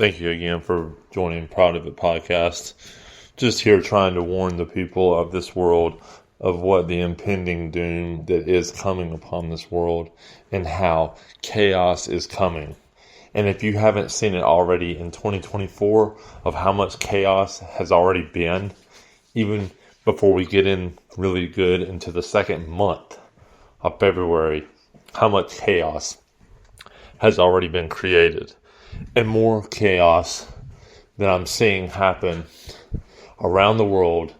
Thank you again for joining Proud of It podcast. Just here trying to warn the people of this world of what the impending doom that is coming upon this world and how chaos is coming. And if you haven't seen it already in 2024 of how much chaos has already been, even before we get in really good into the second month of February, how much chaos has already been created. And more chaos that I'm seeing happen around the world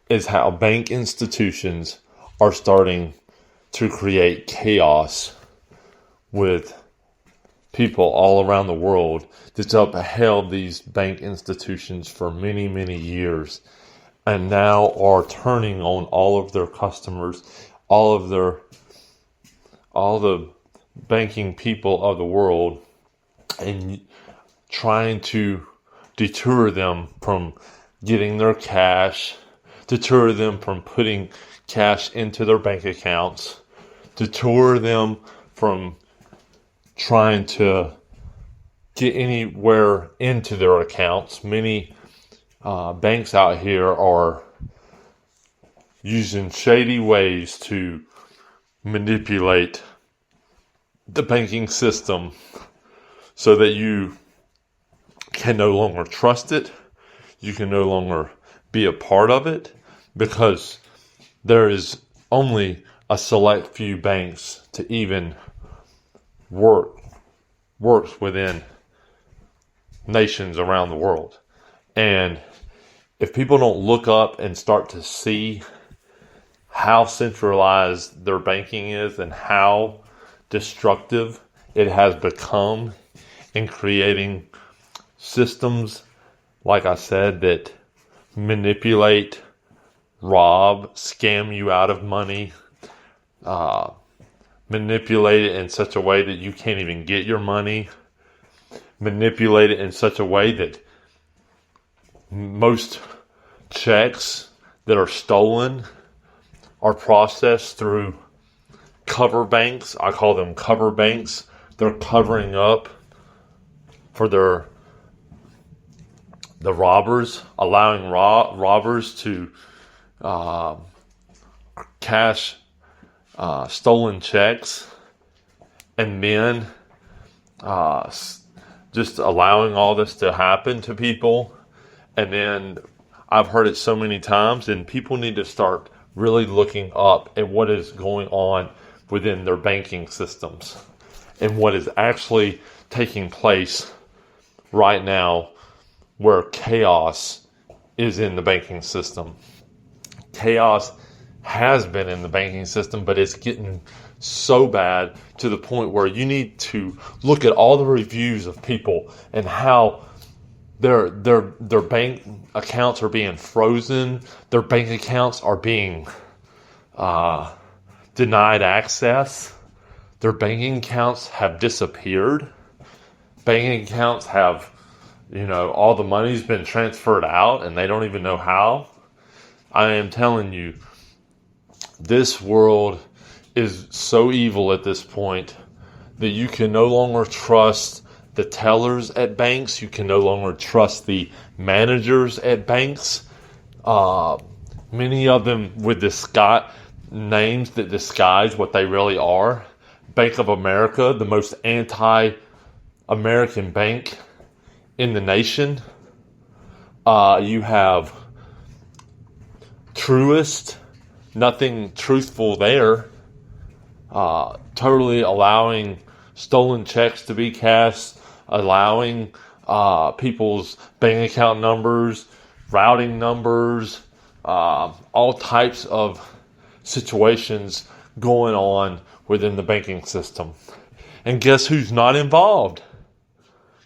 is how bank institutions are starting to create chaos with people all around the world that's upheld these bank institutions for many, many years and now are turning on all of their customers, all the banking people of the world, and trying to deter them from getting their cash, deter them from putting cash into their bank accounts, deter them from trying to get anywhere into their accounts. Many banks out here are using shady ways to manipulate the banking system so that you can no longer trust it, you can no longer be a part of it, because there is only a select few banks to even works within nations around the world. And if people don't look up and start to see how centralized their banking is and how destructive it has become in creating systems, like I said, that manipulate, rob, scam you out of money, manipulate it in such a way that you can't even get your money, manipulate it in such a way that most checks that are stolen are processed through cover banks. I call them cover banks. They're covering up for the robbers, allowing robbers to cash stolen checks, and then just allowing all this to happen to people. And then I've heard it so many times, and people need to start really looking up at what is going on within their banking systems and what is actually taking place right now, where chaos is in the banking system. Chaos has been in the banking system, but it's getting so bad to the point where you need to look at all the reviews of people and how their bank accounts are being frozen, their bank accounts are being denied access, their banking accounts have disappeared, banking accounts have, all the money's been transferred out and they don't even know how. I am telling you, this world is so evil at this point that you can no longer trust the tellers at banks. You can no longer trust the managers at banks. Many of them with names that disguise what they really are. Bank of America, the most anti-American bank in the nation. You have Truist, nothing truthful there. Totally allowing stolen checks to be cashed, allowing people's bank account numbers, routing numbers, all types of situations going on within the banking system. And guess who's not involved?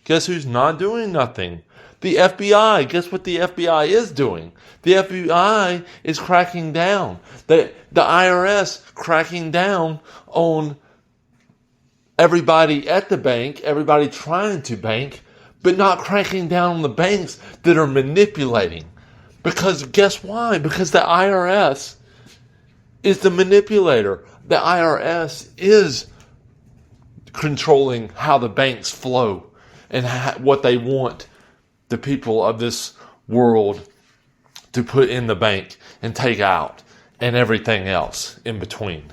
Guess who's not doing nothing? The FBI. Guess what the FBI is doing? The FBI is cracking down. The IRS cracking down on everybody at the bank, everybody trying to bank, but not cracking down on the banks that are manipulating. Because guess why? Because the IRS is the manipulator. The IRS is controlling how the banks flow, and what they want the people of this world to put in the bank and take out, and everything else in between.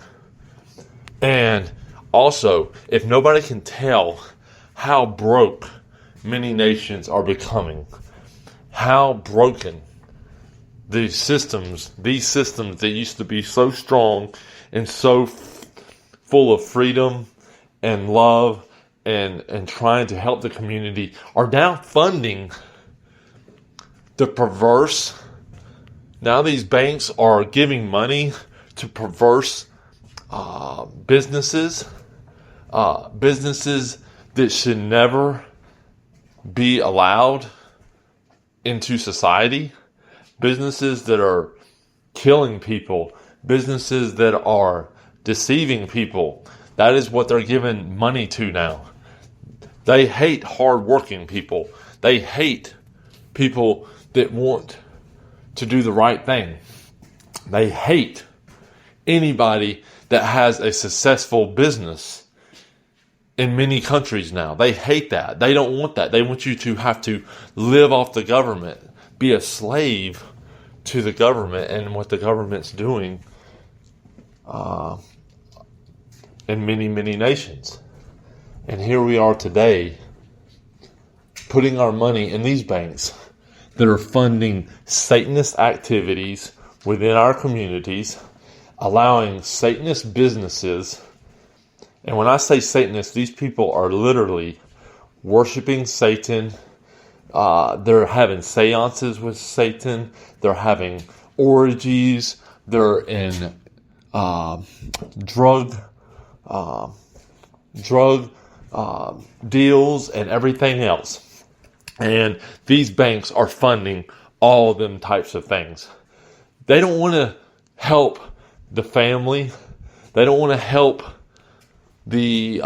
And also, if nobody can tell how broke many nations are becoming, how broken these systems that used to be so strong and so full of freedom and love and trying to help the community, are now funding the perverse. Now these banks are giving money to perverse businesses that should never be allowed into society, businesses that are killing people, businesses that are deceiving people. That is what they're giving money to now. They hate hardworking people. They hate people that want to do the right thing. They hate anybody that has a successful business in many countries now. They hate that. They don't want that. They want you to have to live off the government, be a slave to the government and what the government's doing in many, many nations. And here we are today, putting our money in these banks that are funding Satanist activities within our communities, allowing Satanist businesses. And when I say Satanist, these people are literally worshiping Satan. They're having seances with Satan. They're having orgies. They're in drug deals and everything else. And these banks are funding all of them types of things. They don't want to help the family. They don't want to help the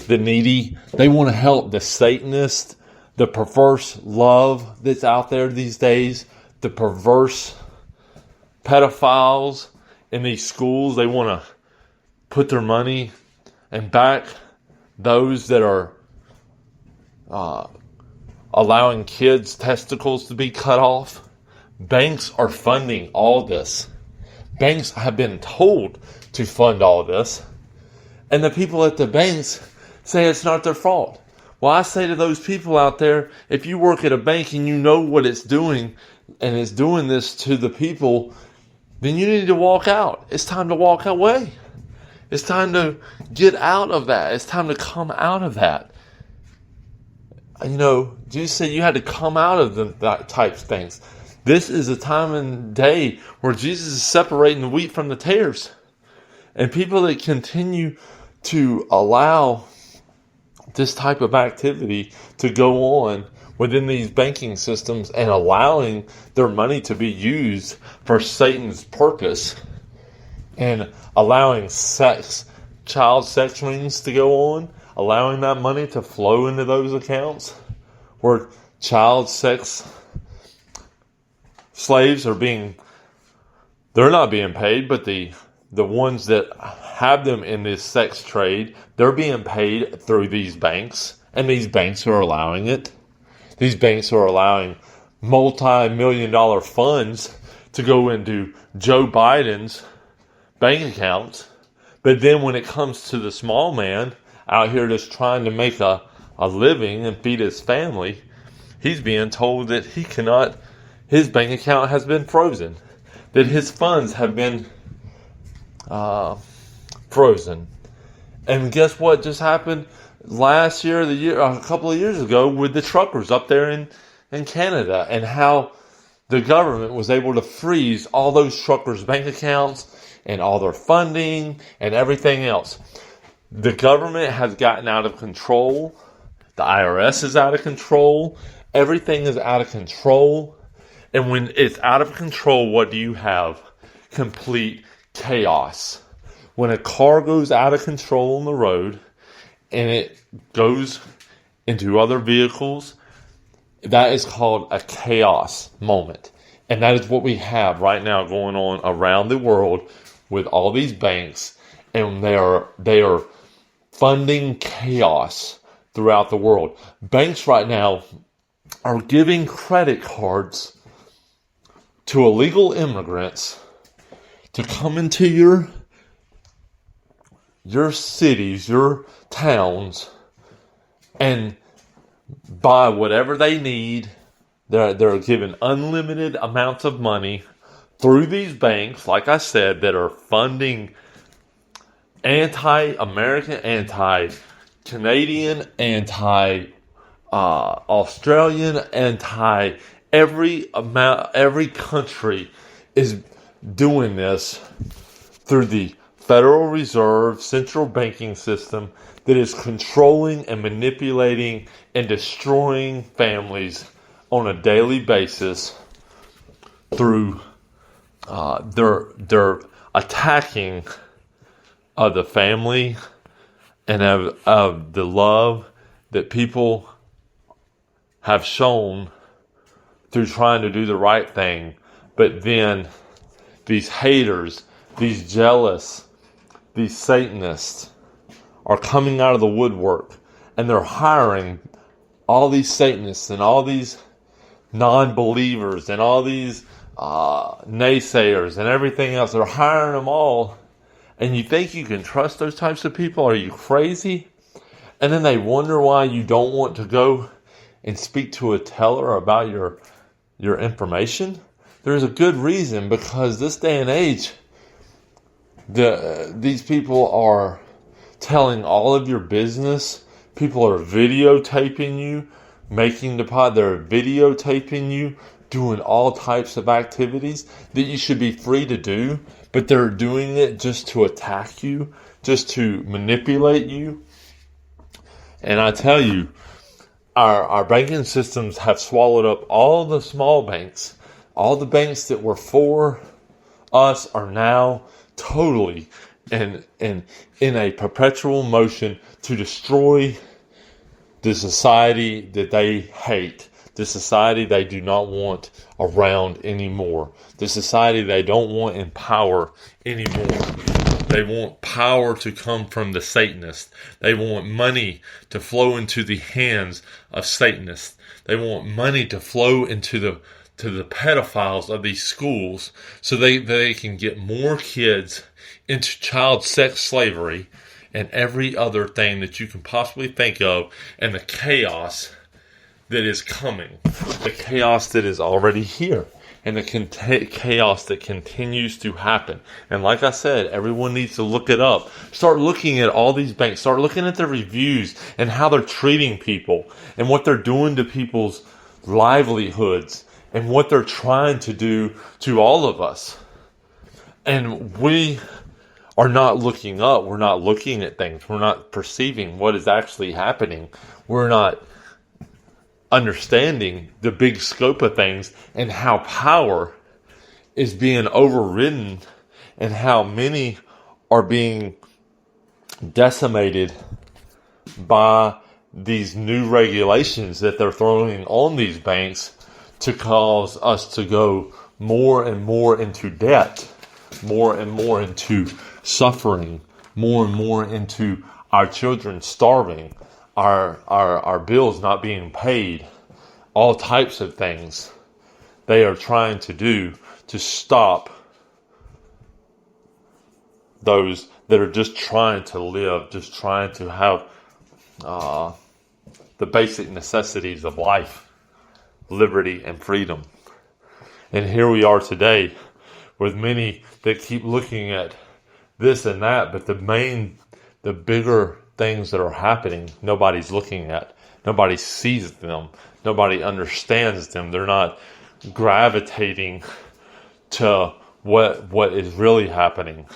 needy. They want to help the Satanist, the perverse love that's out there these days, the perverse pedophiles in these schools. They want to put their money and back those that are allowing kids' testicles to be cut off. Banks are funding all this. Banks have been told to fund all this. And the people at the banks say it's not their fault. Well, I say to those people out there, if you work at a bank and you know what it's doing, and it's doing this to the people, then you need to walk out. It's time to walk away. It's time to get out of that. It's time to come out of that. You know, Jesus said you had to come out of that type of things. This is a time and day where Jesus is separating the wheat from the tares. And people that continue to allow this type of activity to go on within these banking systems and allowing their money to be used for Satan's purpose and allowing child sex rings to go on, allowing that money to flow into those accounts where child sex slaves are they're not being paid, but the ones that have them in this sex trade, they're being paid through these banks, and these banks are allowing it. These banks are allowing multi-million-dollar funds to go into Joe Biden's bank accounts. But then when it comes to the small man out here just trying to make a living and feed his family, he's being told that his bank account has been frozen, that his funds have been frozen. And guess what just happened last year, a couple of years ago, with the truckers up there in Canada, and how the government was able to freeze all those truckers' bank accounts and all their funding and everything else. The government has gotten out of control. The IRS is out of control. Everything is out of control. And when it's out of control, what do you have? Complete chaos. When a car goes out of control on the road and it goes into other vehicles, that is called a chaos moment. And that is what we have right now going on around the world with all these banks. And they are funding chaos throughout the world. Banks right now are giving credit cards to illegal immigrants to come into your cities, your towns, and buy whatever they need. They're given unlimited amounts of money through these banks, like I said, that are funding anti-American, anti-Canadian, anti-Australian, every country is doing this through the Federal Reserve central banking system that is controlling and manipulating and destroying families on a daily basis through their attacking of the family and of the love that people have shown through trying to do the right thing. But then these haters, these jealous, these Satanists are coming out of the woodwork, and they're hiring all these Satanists and all these non-believers and all these naysayers and everything else. They're hiring them all. And you think you can trust those types of people? Are you crazy? And then they wonder why you don't want to go and speak to a teller about your information. There's a good reason, because this day and age, these people are telling all of your business. People are videotaping you, making deposit. They're videotaping you, doing all types of activities that you should be free to do, but they're doing it just to attack you, just to manipulate you. And I tell you, our banking systems have swallowed up all the small banks. All the banks that were for us are now totally in a perpetual motion to destroy the society that they hate, the society they do not want around anymore, the society they don't want in power anymore. They want power to come from the Satanists. They want money to flow into the hands of Satanists. They want money to flow into the pedophiles of these schools, so they can get more kids into child sex slavery and every other thing that you can possibly think of, and the chaos that is coming, the chaos that is already here, and the chaos that continues to happen. And like I said, everyone needs to look it up. Start looking at all these banks. Start looking at their reviews and how they're treating people and what they're doing to people's livelihoods and what they're trying to do to all of us. And we are not looking up. We're not looking at things. We're not perceiving what is actually happening. We're not understanding the big scope of things and how power is being overridden and how many are being decimated by these new regulations that they're throwing on these banks to cause us to go more and more into debt, more and more into suffering, more and more into our children starving, our bills not being paid, all types of things they are trying to do to stop those that are just trying to live, just trying to have the basic necessities of life, liberty and freedom. And here we are today with many that keep looking at this and that, but the bigger things that are happening, nobody's looking at. Nobody sees them. Nobody understands them. They're not gravitating to what is really happening.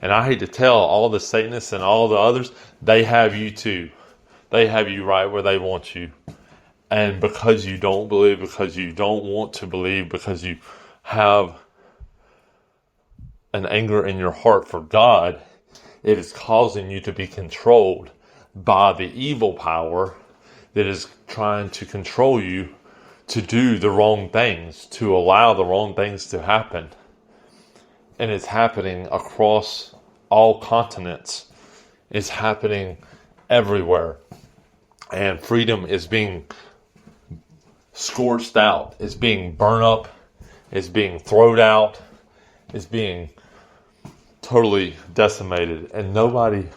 And I hate to tell all the Satanists and all the others, they have you too. They have you right where they want you. And because you don't believe, because you don't want to believe, because you have an anger in your heart for God, it is causing you to be controlled by the evil power that is trying to control you to do the wrong things, to allow the wrong things to happen. And it's happening across all continents. It's happening everywhere. And freedom is being scorched out. It's being burned up. It's being thrown out. It's being totally decimated. And nobody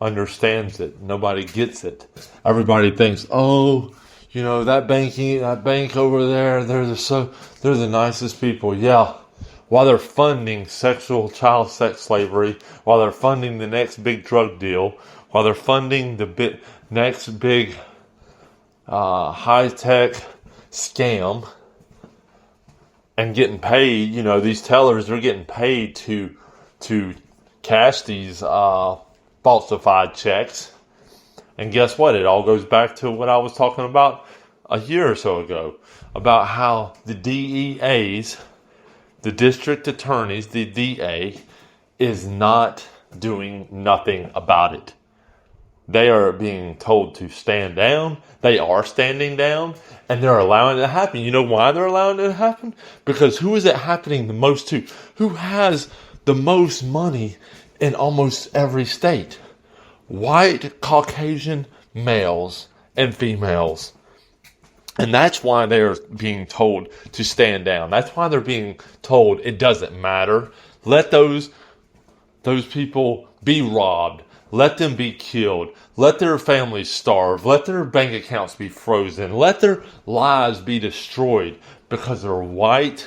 understands it. Nobody gets it. Everybody thinks, oh, that bank over there, they're the nicest people. Yeah. While they're funding child sex slavery, while they're funding the next big drug deal, while they're funding the next big high-tech scam and getting paid, these tellers, they're getting paid to cash these falsified checks. And guess what? It all goes back to what I was talking about a year or so ago, about how the DEAs, the district attorneys, the DA, is not doing nothing about it. They are being told to stand down. They are standing down, and they're allowing it to happen. You know why they're allowing it to happen? Because who is it happening the most to? Who has the most money in almost every state? White, Caucasian males and females. And that's why they're being told to stand down. That's why they're being told it doesn't matter. Let those people be robbed. Let them be killed. Let their families starve. Let their bank accounts be frozen. Let their lives be destroyed because they're white,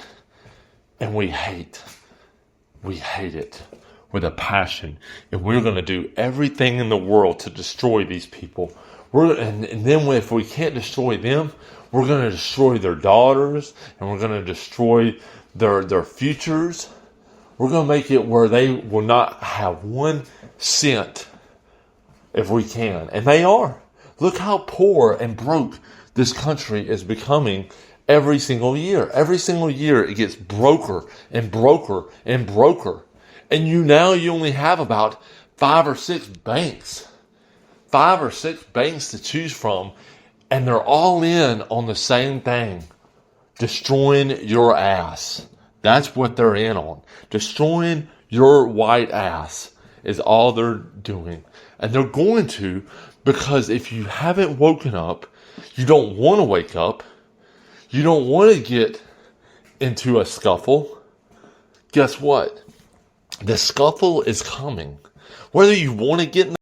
and we hate. We hate it with a passion. And we're going to do everything in the world to destroy these people. And then if we can't destroy them, we're going to destroy their daughters, and we're going to destroy their futures. We're going to make it where they will not have 1 cent if we can. And they are. Look how poor and broke this country is becoming every single year. Every single year it gets broker and broker and broker. And you only have about 5 or 6 banks. 5 or 6 banks to choose from. And they're all in on the same thing. Destroying your ass. That's what they're in on. Destroying your white ass is all they're doing. And they're going to, because if you haven't woken up, you don't want to wake up, you don't want to get into a scuffle, guess what? The scuffle is coming. Whether you want to get in